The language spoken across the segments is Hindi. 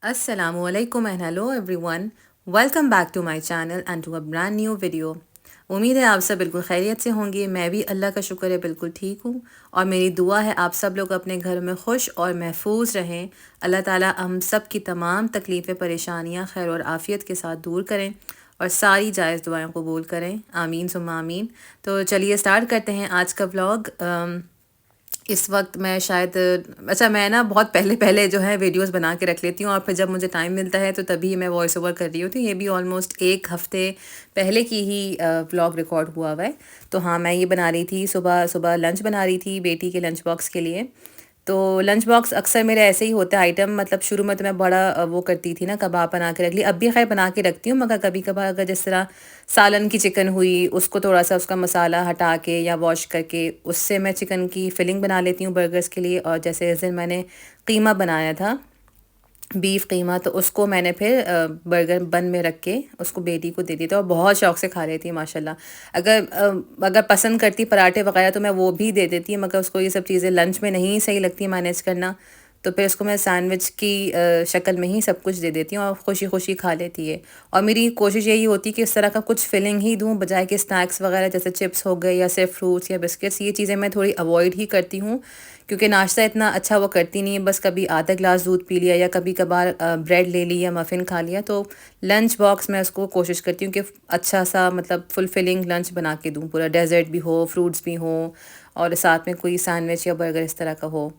Assalamualaikum and hello everyone. Welcome back to my channel and to a brand new video. उम्मीद है आप सब बिल्कुल खैरियत से होंगे। मैं भी अल्लाह का शुक्र है बिल्कुल ठीक हूँ और मेरी दुआ है आप सब लोग अपने घर में खुश और महफूज रहें। अल्लाह ताला हम सब की तमाम तकलीफ़ें परेशानियाँ खैर और आफ़ियत के साथ दूर करें और सारी जायज़ दुआएं कबूल करें। आमीन सुम्मा आमीन। तो चलिए स्टार्ट करते हैं आज का व्लॉग। इस वक्त मैं शायद मैं ना बहुत पहले पहले जो है वीडियोस बना के रख लेती हूँ और फिर जब मुझे टाइम मिलता है तो तभी मैं वॉइस ओवर कर रही होती हूँ। ये भी ऑलमोस्ट एक हफ़्ते पहले की ही व्लॉग रिकॉर्ड हुआ हुआ है। तो हाँ, मैं ये बना रही थी, सुबह सुबह लंच बना रही थी बेटी के लंच बॉक्स के लिए। तो लंच बॉक्स अक्सर मेरे ऐसे ही होते हैं आइटम, मतलब शुरू में तो मैं बड़ा वो करती थी ना, कबाब बना के रख ली। अब भी खैर बना के रखती हूँ, मगर कभी कभार अगर जिस तरह सालन की चिकन हुई, उसको थोड़ा सा उसका मसाला हटा के या वॉश करके उससे मैं चिकन की फिलिंग बना लेती हूँ बर्गर्स के लिए। और जैसे इस दिन मैंने कीमा बनाया था, बीफ कीमा, तो उसको मैंने फिर बर्गर बन में रख के उसको बेटी को दे दिया था और बहुत शौक से खा लेती है माशाल्लाह। अगर पसंद करती पराठे वगैरह तो मैं वो भी दे देती हूँ, मगर उसको ये सब चीज़ें लंच में नहीं सही लगती मैनेज करना। तो फिर उसको मैं सैंडविच की शक्ल में ही सब कुछ दे देती हूँ और खुशी खुशी खा लेती है। और मेरी कोशिश यही होती है कि इस तरह का कुछ फिलिंग ही दूँ, बजाय कि स्नैक्स वगैरह जैसे चिप्स हो गए या सिर्फ फ्रूट्स या बिस्किट्स, ये चीज़ें मैं थोड़ी अवॉइड ही करती हूँ। क्योंकि नाश्ता इतना अच्छा वो करती नहीं है, बस कभी आधा ग्लास दूध पी लिया या कभी कभार ब्रेड ले ली या मफ़िन खा लिया। तो लंच बॉक्स मैं उसको कोशिश करती हूँ कि अच्छा सा, मतलब फुलफिलिंग लंच बना के दूँ, पूरा डेजर्ट भी हो, फ्रूट्स भी हों और साथ में कोई सैंडविच या बर्गर इस तरह का हो।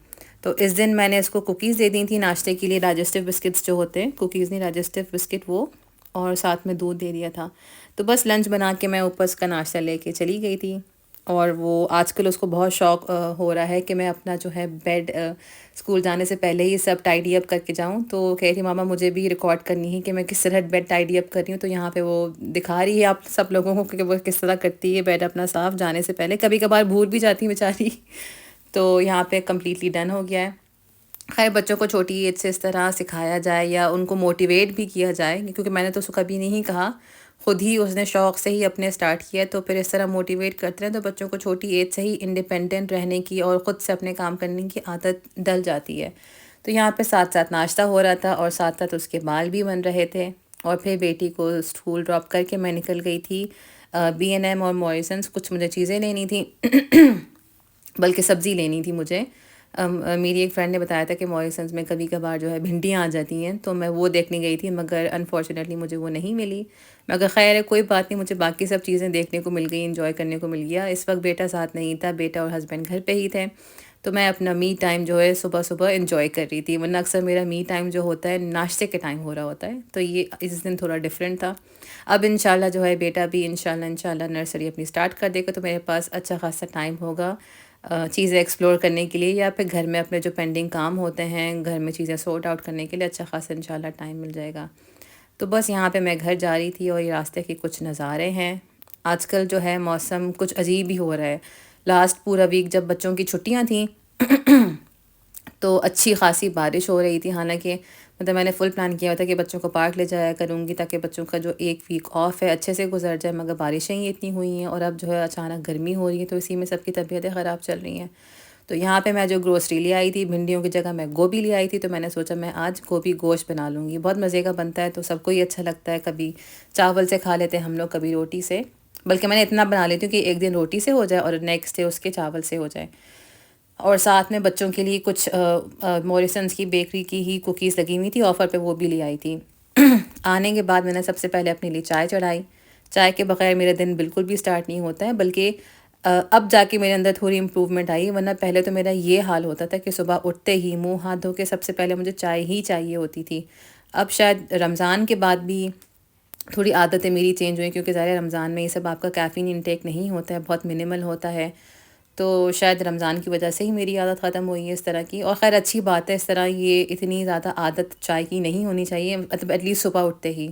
तो इस दिन मैंने इसको कुकीज़ दे दी थी नाश्ते के लिए, डाइजेस्टिव बिस्किट्स जो होते हैं, कुकीज़ नहीं डाइजेस्टिव बिस्किट वो, और साथ में दूध दे दिया था। तो बस लंच बना के मैं ऊपर उसका नाश्ता लेके चली गई थी। और वो आजकल उसको बहुत शौक हो रहा है कि मैं अपना जो है बेड स्कूल जाने से पहले ही सब टाइडी अप करके जाऊं। तो कह रही मामा मुझे भी रिकॉर्ड करनी है कि मैं किस तरह बेड टाइडी अप कर रही हूँ। तो यहाँ पे वो दिखा रही है आप सब लोगों को कि वो किस तरह करती है बेड अपना साफ़ जाने से पहले। कभी कभार भूल भी जाती है बेचारी। तो यहाँ पे कम्प्लीटली डन हो गया है। खैर, बच्चों को छोटी एज से इस तरह सिखाया जाए या उनको मोटिवेट भी किया जाए, क्योंकि मैंने तो उसको कभी नहीं कहा, खुद ही उसने शौक़ से ही अपने स्टार्ट किया। तो फिर इस तरह मोटिवेट करते हैं तो बच्चों को छोटी एज से ही इंडिपेंडेंट रहने की और ख़ुद से अपने काम करने की आदत डल जाती है। तो यहाँ पे साथ साथ नाश्ता हो रहा था और साथ साथ उसके बाल भी बन रहे थे। और फिर बेटी को स्कूल ड्रॉप करके मैं निकल गई थी B&M और मॉरिसन्स। कुछ मुझे चीज़ें लेनी थी बल्कि सब्ज़ी लेनी थी मुझे। मेरी एक फ्रेंड ने बताया था कि मॉरिसन्स में कभी कभार जो है भिंडियाँ आ जाती हैं, तो मैं वो देखने गई थी, मगर अनफॉर्चुनेटली मुझे वो नहीं मिली। मगर खैर है, कोई बात नहीं, मुझे बाकी सब चीज़ें देखने को मिल गई, इंजॉय करने को मिल गया। इस वक्त बेटा साथ नहीं था, बेटा और हस्बैंड घर पे ही थे। तो मैं अपना मी टाइम जो है सुबह सुबह इंजॉय कर रही थी, वरना अक्सर मेरा मी टाइम जो होता है नाश्ते के टाइम हो रहा होता है। तो ये इस दिन थोड़ा डिफरेंट था। अब इंशाल्लाह जो है बेटा भी इंशाल्लाह नर्सरी अपनी स्टार्ट कर देगा, तो मेरे पास अच्छा खासा टाइम होगा चीज़ें एक्सप्लोर करने के लिए, या फिर घर में अपने जो पेंडिंग काम होते हैं घर में चीज़ें सॉर्ट आउट करने के लिए अच्छा खासा इंशाल्लाह टाइम मिल जाएगा। तो बस यहाँ पे मैं घर जा रही थी और ये रास्ते के कुछ नज़ारे हैं। आजकल जो है मौसम कुछ अजीब ही हो रहा है। लास्ट पूरा वीक जब बच्चों की छुट्टियाँ थीं तो अच्छी खासी बारिश हो रही थी। हालांकि मतलब मैंने फुल प्लान किया हुआ था कि बच्चों को पार्क ले जाया करूँगी ताकि बच्चों का जो एक वीक ऑफ है अच्छे से गुजर जाए, मगर बारिशें ही इतनी हुई हैं और अब जो है अचानक गर्मी हो रही है, तो इसी में सबकी तबीयतें ख़राब चल रही हैं। तो यहाँ पे मैं जो ग्रोसरी ले आई थी, भिंडियों की जगह मैं गोभी ले आई थी, तो मैंने सोचा मैं आज गोभी गोश्त बना लूँगी। बहुत मज़े का बनता है, तो सबको ही अच्छा लगता है। कभी चावल से खा लेते हैं हम लोग, कभी रोटी से, बल्कि मैंने इतना बना लेती हूँ कि एक दिन रोटी से हो जाए और नेक्स्ट डे उसके चावल से हो जाए। और साथ में बच्चों के लिए कुछ मॉरिसन्स की बेकरी की ही कुकीज़ लगी हुई थी ऑफ़र पे, वो भी ले आई थी। आने के बाद मैंने सबसे पहले अपने लिए चाय चढ़ाई। चाय के बगैर मेरा दिन बिल्कुल भी स्टार्ट नहीं होता है, बल्कि अब जाके मेरे अंदर थोड़ी इम्प्रूवमेंट आई, वरना पहले तो मेरा ये हाल होता था कि सुबह उठते ही मुंह हाथ धो के सबसे पहले मुझे चाय ही चाहिए होती थी। अब शायद रमज़ान के बाद भी थोड़ी आदतें मेरी चेंज हुई, क्योंकि ज़ाहिर रमज़ान में ये सब आपका कैफ़ीन इंटेक नहीं होता है, बहुत मिनिमल होता है। तो शायद रमज़ान की वजह से ही मेरी आदत ख़त्म हुई है इस तरह की। और ख़ैर अच्छी बात है, इस तरह ये इतनी ज़्यादा आदत चाय की नहीं होनी चाहिए, मतलब एटलीस्ट सुबह उठते ही।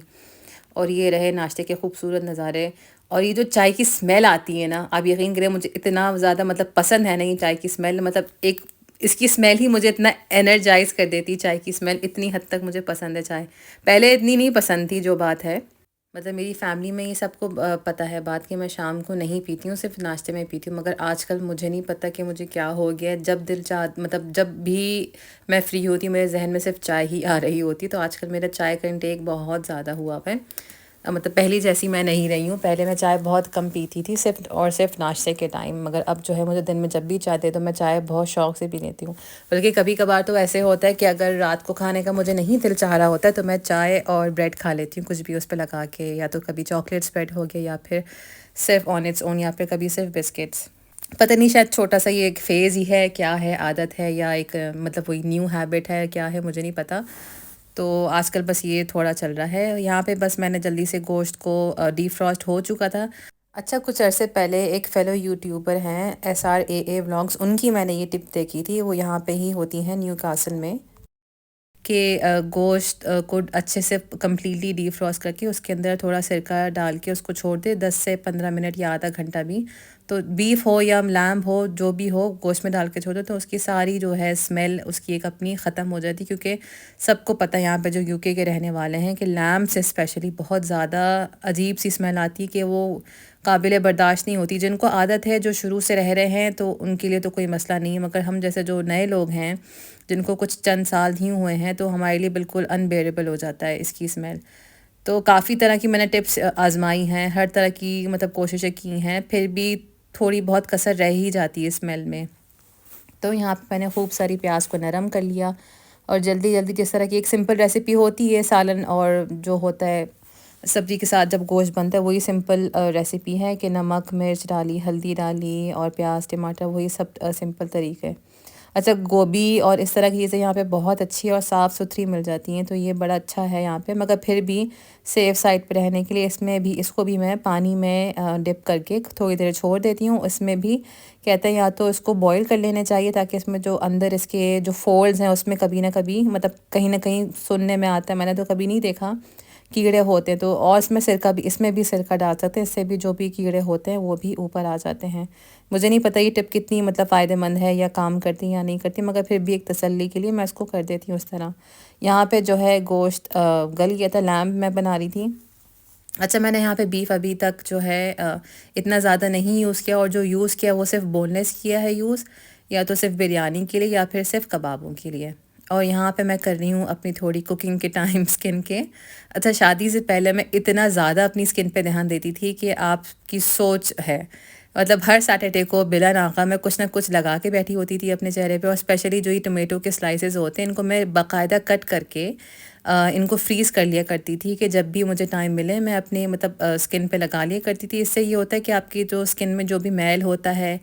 और ये रहे नाश्ते के खूबसूरत नज़ारे। और ये जो चाय की स्मेल आती है ना, आप यकीन करें मुझे इतना ज़्यादा मतलब पसंद है ना ये चाय की स्मेल, मतलब एक इसकी स्मेल ही मुझे इतना एनर्जाइज़ कर देती है। चाय की स्मेल इतनी हद तक मुझे पसंद है चाय। पहले इतनी नहीं पसंद थी जो बात है, मतलब मेरी फैमिली में ये सबको पता है बात कि मैं शाम को नहीं पीती हूँ, सिर्फ़ नाश्ते में पीती हूँ। मगर आजकल मुझे नहीं पता कि मुझे क्या हो गया है, जब दिल चाह मतलब जब भी मैं फ्री होती हूँ, मेरे ज़हन में सिर्फ़ चाय ही आ रही होती है। तो आजकल मेरा चाय का इंटेक बहुत ज़्यादा हुआ हुआ है। मतलब पहली जैसी मैं नहीं रही हूँ, पहले मैं चाय बहुत कम पीती थी सिर्फ़ और सिर्फ़ नाश्ते के टाइम। मगर अब जो है मुझे दिन में जब भी चाय दे तो मैं चाय बहुत शौक़ से पी लेती हूँ। बल्कि कभी-कभार तो ऐसे होता है कि अगर रात को खाने का मुझे नहीं दिल चाह रहा होता है तो मैं चाय और ब्रेड खा लेती हूँ कुछ भी उस पे लगा के, या तो कभी चॉकलेट स्प्रेड हो गया या फिर सिर्फ़ ऑन इट्स ओन, या फिर कभी सिर्फ़ बिस्किट्स। पता नहीं, शायद छोटा-सा ये एक फ़ेज़ ही है, क्या है, आदत है या एक मतलब वही न्यू हैबिट है, क्या है मुझे नहीं पता। तो आजकल बस ये थोड़ा चल रहा है। यहाँ पे बस मैंने जल्दी से गोश्त को डिफ्रॉस्ट हो चुका था। अच्छा, कुछ अरसे पहले एक फ़ेलो यूट्यूबर हैं SRAA व्लॉग्स, उनकी मैंने ये टिप देखी थी। वो यहाँ पे ही होती हैं न्यूकासल में। कि गोश्त को अच्छे से कंप्लीटली डीफ्रॉस्ट करके उसके अंदर थोड़ा सिरका डाल के उसको छोड़ दे 10 से 15 मिनट या आधा घंटा भी। तो बीफ हो या लैम्ब हो, जो भी हो, गोश्त में डाल के छोड़ दो तो उसकी सारी जो है स्मेल उसकी एक अपनी ख़त्म हो जाती है। क्योंकि सबको पता है यहाँ पे जो यूके के रहने वाले हैं कि लैम्ब से स्पेशली बहुत ज़्यादा अजीब सी स्मेल आती है कि वो काबिल बर्दाश्त नहीं होती। जिनको आदत है, जो शुरू से रह रहे हैं, तो उनके लिए तो कोई मसला नहीं है। मगर हम जैसे जो नए लोग हैं, जिनको कुछ चंद साल ही हुए हैं, तो हमारे लिए बिल्कुल अनबेरेबल हो जाता है इसकी स्मेल। तो काफ़ी तरह की मैंने टिप्स आजमाई हैं, हर तरह की मतलब कोशिशें की हैं, फिर भी थोड़ी बहुत कसर रह ही जाती है स्मेल में। तो यहाँ पे मैंने खूब सारी प्याज को नरम कर लिया और जल्दी जल्दी, जिस तरह की एक सिंपल रेसिपी होती है सालन और जो होता है सब्ज़ी के साथ जब गोश्त बनता है, वही सिंपल रेसिपी है कि नमक मिर्च डाली, हल्दी डाली और प्याज टमाटर, वही सब सिंपल तरीके। अच्छा, गोभी और इस तरह की चीज़ें यहाँ पे बहुत अच्छी और साफ़ सुथरी मिल जाती हैं, तो ये बड़ा अच्छा है यहाँ पे। मगर फिर भी सेफ़ साइड पे रहने के लिए इसको भी मैं पानी में डिप करके थोड़ी देर छोड़ देती हूँ। इसमें भी कहते हैं या तो इसको बॉईल कर लेना चाहिए ताकि इसमें जो अंदर इसके जो फोल्ड्स हैं उसमें कभी ना कभी, मतलब कहीं ना कहीं सुनने में आता है, मैंने तो कभी नहीं देखा, कीड़े होते हैं। तो और इसमें भी सिरका डाल सकते हैं, इससे भी जो भी कीड़े होते हैं वो भी ऊपर आ जाते हैं। मुझे नहीं पता ये टिप कितनी मतलब फ़ायदेमंद है या काम करती है या नहीं करती, मगर फिर भी एक तसल्ली के लिए मैं इसको कर देती हूँ इस तरह। यहाँ पे जो है गोश्त गल गया था, लैम्ब मैं बना रही थी। अच्छा, मैंने यहाँ पे बीफ अभी तक जो है इतना ज़्यादा नहीं यूज़ किया, और जो यूज़ किया वो सिर्फ बोनलेस किया है यूज़, या तो सिर्फ बिरयानी के लिए या फिर सिर्फ कबाबों के लिए। और यहाँ पे मैं कर रही हूँ अपनी थोड़ी कुकिंग के टाइम स्किन के। अच्छा, शादी से पहले मैं इतना ज़्यादा अपनी स्किन पे ध्यान देती थी कि आपकी सोच है। मतलब हर सैटरडे को बिला नागा मैं कुछ ना कुछ लगा के बैठी होती थी अपने चेहरे पे, और स्पेशली जो ये टोमेटो के स्लाइसेस होते हैं, इनको मैं बाकायदा कट करके इनको फ्रीज़ कर लिया करती थी कि जब भी मुझे टाइम मिले मैं अपने मतलब स्किन पे लगा लिया करती थी। इससे ये होता है कि आपकी जो स्किन में जो भी मैल होता है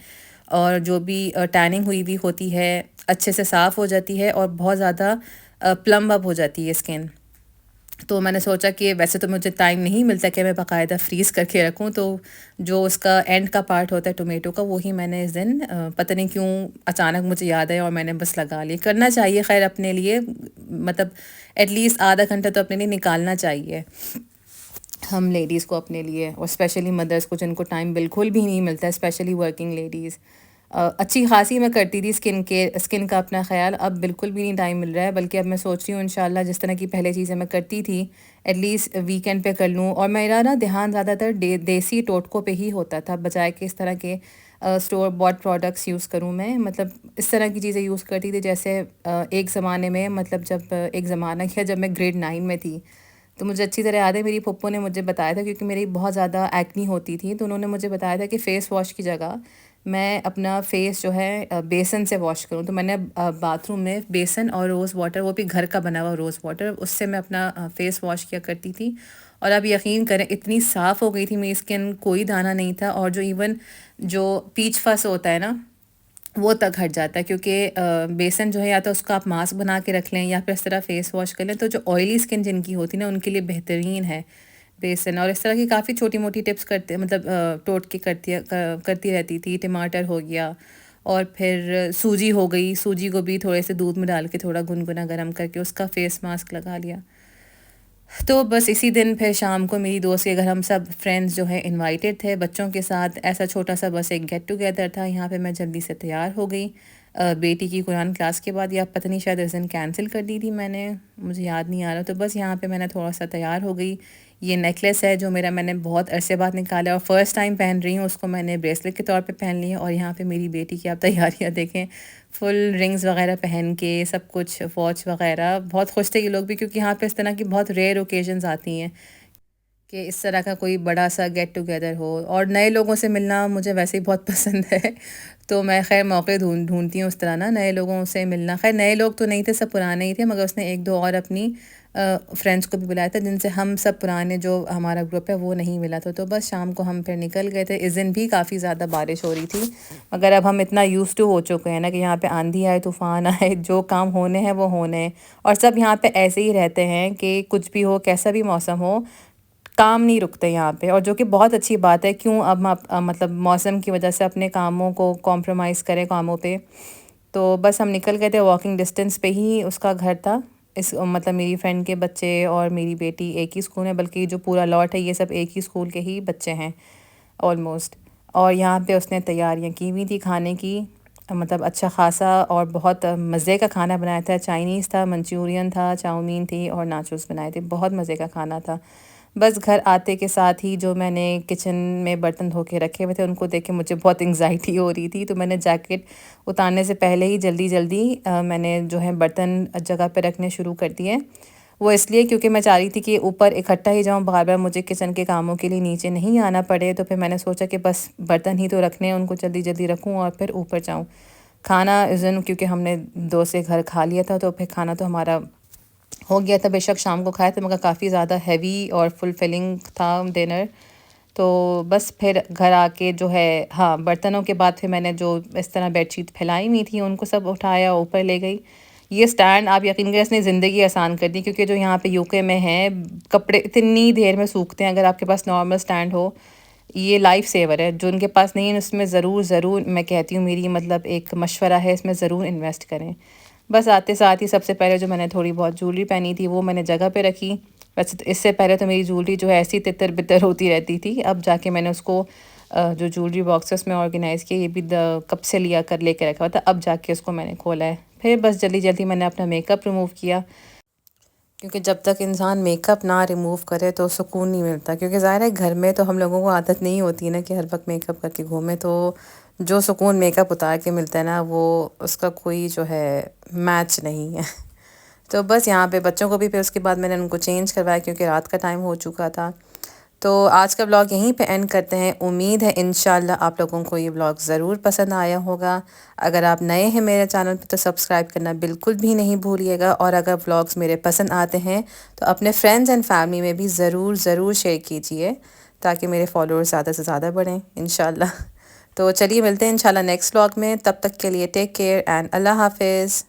और जो भी टैनिंग हुई हुई होती है, अच्छे से साफ़ हो जाती है और बहुत ज़्यादा प्लम अप हो जाती है स्किन। तो मैंने सोचा कि वैसे तो मुझे टाइम नहीं मिलता कि मैं बाकायदा फ्रीज़ करके रखूं, तो जो उसका एंड का पार्ट होता है टोमेटो का, वही मैंने इस दिन पता नहीं क्यों अचानक मुझे याद आया और मैंने बस लगा लिया। करना चाहिए खैर अपने लिए, मतलब एटलीस्ट आधा घंटा तो अपने लिए निकालना चाहिए हम लेडीज़ को अपने लिए, और स्पेशली मदर्स को जिनको टाइम बिल्कुल भी नहीं मिलता है, स्पेशली वर्किंग लेडीज़। अच्छी खासी मैं करती थी स्किन का अपना ख्याल, अब बिल्कुल भी नहीं टाइम मिल रहा है। बल्कि अब मैं सोच रही हूँ इंशाल्लाह जिस तरह की पहले चीज़ें मैं करती थी एटलीस्ट वीकेंड पे कर लूँ। और मेरा ना ध्यान ज़्यादातर देसी टोटकों पे ही होता था, बजाय कि इस तरह के स्टोर बॉट प्रोडक्ट्स यूज़ करूँ मैं। मतलब इस तरह की चीज़ें यूज़ करती थी जैसे एक ज़माने में, मतलब जब एक ज़माना क्या, जब मैं ग्रेड 9 में थी, तो मुझे अच्छी तरह याद है मेरी फूप्पो ने मुझे बताया था, क्योंकि मेरी बहुत ज़्यादा एक्नी होती थी, तो उन्होंने मुझे बताया था कि फ़ेस वॉश की जगह मैं अपना फ़ेस जो है बेसन से वॉश करूँ। तो मैंने बाथरूम में बेसन और रोज़ वाटर, वो भी घर का बना हुआ रोज़ वाटर, उससे मैं अपना फ़ेस वॉश किया करती थी। और आप यकीन करें इतनी साफ़ हो गई थी मेरी स्किन, कोई दाना नहीं था। और जो इवन जो पीच फस होता है ना, वो तक हट जाता है। क्योंकि बेसन जो है या तो उसको आप मास्क बना के रख लें या फिर इस तरह फेस वॉश कर लें, तो जो ऑयली स्किन जिनकी होती है ना, उनके लिए बेहतरीन है बेसन। और इस तरह की काफ़ी छोटी मोटी टिप्स करते, मतलब टोटके करती रहती थी। टमाटर हो गया, और फिर सूजी हो गई, सूजी को भी थोड़े से दूध में डाल के थोड़ा गुनगुना गर्म करके उसका फेस मास्क लगा लिया। तो बस इसी दिन फिर शाम को मेरी दोस्त के घर हम सब फ्रेंड्स जो है इनवाइटेड थे बच्चों के साथ। ऐसा छोटा सा बस एक गेट टुगेदर था। यहाँ पे मैं जल्दी से तैयार हो गई। बेटी की कुरान क्लास के बाद, या पता नहीं शायद उस दिन कैंसिल कर दी थी मैंने, मुझे याद नहीं आ रहा। तो बस यहाँ पे मैंने थोड़ा सा तैयार हो गई। ये नेकलेस है जो मैंने बहुत अरसे बाद निकाला और फ़र्स्ट टाइम पहन रही हूँ उसको, मैंने ब्रेसलेट के तौर पे पहन लिया। और यहाँ पे मेरी बेटी की आप तैयारियाँ देखें, फुल रिंग्स वगैरह पहन के सब कुछ, वॉच वगैरह। बहुत खुश थे ये लोग भी, क्योंकि यहाँ पे इस तरह की बहुत रेयर ओकेजन्स आती हैं कि इस तरह का कोई बड़ा सा गेट टुगेदर हो। और नए लोगों से मिलना मुझे वैसे ही बहुत पसंद है, तो मैं खैर मौके ढूंढती हूँ उस तरह ना, नए लोगों से मिलना। खैर नए लोग तो नहीं थे, सब पुराने ही थे, मगर उसने एक दो और अपनी फ्रेंड्स को भी बुलाया था, जिनसे हम सब पुराने जो हमारा ग्रुप है वो नहीं मिला था। तो बस शाम को हम फिर निकल गए थे। इस दिन भी काफ़ी ज़्यादा बारिश हो रही थी, मगर अब हम इतना यूज़ टू हो चुके हैं ना कि यहाँ पे आंधी आए तूफ़ान आए, जो काम होने हैं वो होने हैं। और सब यहाँ पे ऐसे ही रहते हैं कि कुछ भी हो, कैसा भी मौसम हो, काम नहीं रुकते यहाँ पे। और जो कि बहुत अच्छी बात है, क्यों अब हम मतलब मौसम की वजह से अपने कामों को कॉम्प्रोमाइज़ करें कामों पे। तो बस हम निकल गए थे, वॉकिंग डिस्टेंस पे ही उसका घर था। इस मतलब मेरी फ्रेंड के बच्चे और मेरी बेटी एक ही स्कूल है, बल्कि जो पूरा लॉट है ये सब एक ही स्कूल के ही बच्चे हैं ऑलमोस्ट। और यहाँ पे उसने तैयारियाँ की हुई थी खाने की, मतलब अच्छा खासा और बहुत मज़े का खाना बनाया था। चाइनीज़ था, मंचूरियन था, चाउमीन थी और नाचोस बनाए थे। बहुत मज़े का खाना था। बस घर आते के साथ ही जो मैंने किचन में बर्तन धो के रखे हुए थे उनको देख के मुझे बहुत एंग्जाइटी हो रही थी। तो मैंने जैकेट उतारने से पहले ही जल्दी जल्दी मैंने जो है बर्तन जगह पे रखने शुरू कर दिए। वो इसलिए क्योंकि मैं चाह रही थी कि ऊपर इकट्ठा ही जाऊँ, बार बार मुझे किचन के कामों के लिए नीचे नहीं आना पड़े। तो फिर मैंने सोचा कि बस बर्तन ही तो रखने हैं, उनको जल्दी जल्दी रखूँ और फिर ऊपर जाऊँ। खाना इस दिन क्योंकि हमने 2 से घर खा लिया था, तो फिर खाना तो हमारा हो गया था। बेशक शाम को खाया था, मगर काफ़ी ज़्यादा हैवी और फुलफिलिंग था डिनर। तो बस फिर घर आके जो है, हाँ, बर्तनों के बाद फिर मैंने जो इस तरह बेडशीट फैलाई हुई थी उनको सब उठाया, ऊपर ले गई। ये स्टैंड आप यकीन करें इसने ज़िंदगी आसान कर दी, क्योंकि जो यहाँ पे यूके में है, कपड़े इतनी देर में सूखते हैं। अगर आपके पास नॉर्मल स्टैंड हो, ये लाइफ सेवर है। जो उनके पास नहीं है उसमें ज़रूर ज़रूर मैं कहती हूँ, मेरी मतलब एक मशवरा है, इसमें ज़रूर इन्वेस्ट करें। बस आते साथ ही सबसे पहले जो मैंने थोड़ी बहुत ज्वेलरी पहनी थी वो मैंने जगह पे रखी। वैसे तो इससे पहले तो मेरी ज्वेलरी जो है ऐसी तितर बितर होती रहती थी, अब जाके मैंने उसको जो ज्वेलरी बॉक्स है उसमें ऑर्गेनाइज़ किया। ये भी कब से लिया कर लेके रखा हुआ था, अब जाके उसको मैंने खोला है। फिर बस जल्दी जल्दी मैंने अपना मेकअप रिमूव किया, क्योंकि जब तक इंसान मेकअप ना रिमूव करे तो सुकून नहीं मिलता। क्योंकि ज़ाहिर है घर में तो हम लोगों को आदत नहीं होती ना कि हर वक्त मेकअप करके घूमें, तो जो सुकून मेकअप उतार के मिलता है ना, वो उसका कोई जो है मैच नहीं है। तो बस यहाँ पे बच्चों को भी फिर उसके बाद मैंने उनको चेंज करवाया, क्योंकि रात का टाइम हो चुका था। तो आज का व्लॉग यहीं पे एंड करते हैं। उम्मीद है इंशाल्लाह आप लोगों को ये व्लॉग ज़रूर पसंद आया होगा। अगर आप नए हैं मेरे चैनल पे तो सब्सक्राइब करना बिल्कुल भी नहीं भूलिएगा। और अगर व्लॉग्स मेरे पसंद आते हैं तो अपने फ्रेंड्स एंड फैमिली में भी ज़रूर ज़रूर शेयर कीजिए, ताकि मेरे फॉलोअर्स ज़्यादा से ज़्यादा बढ़ें इंशाल्लाह। तो चलिए मिलते हैं इंशाल्लाह नेक्स्ट व्लॉग में। तब तक के लिए टेक केयर एंड अल्लाह हाफिज़।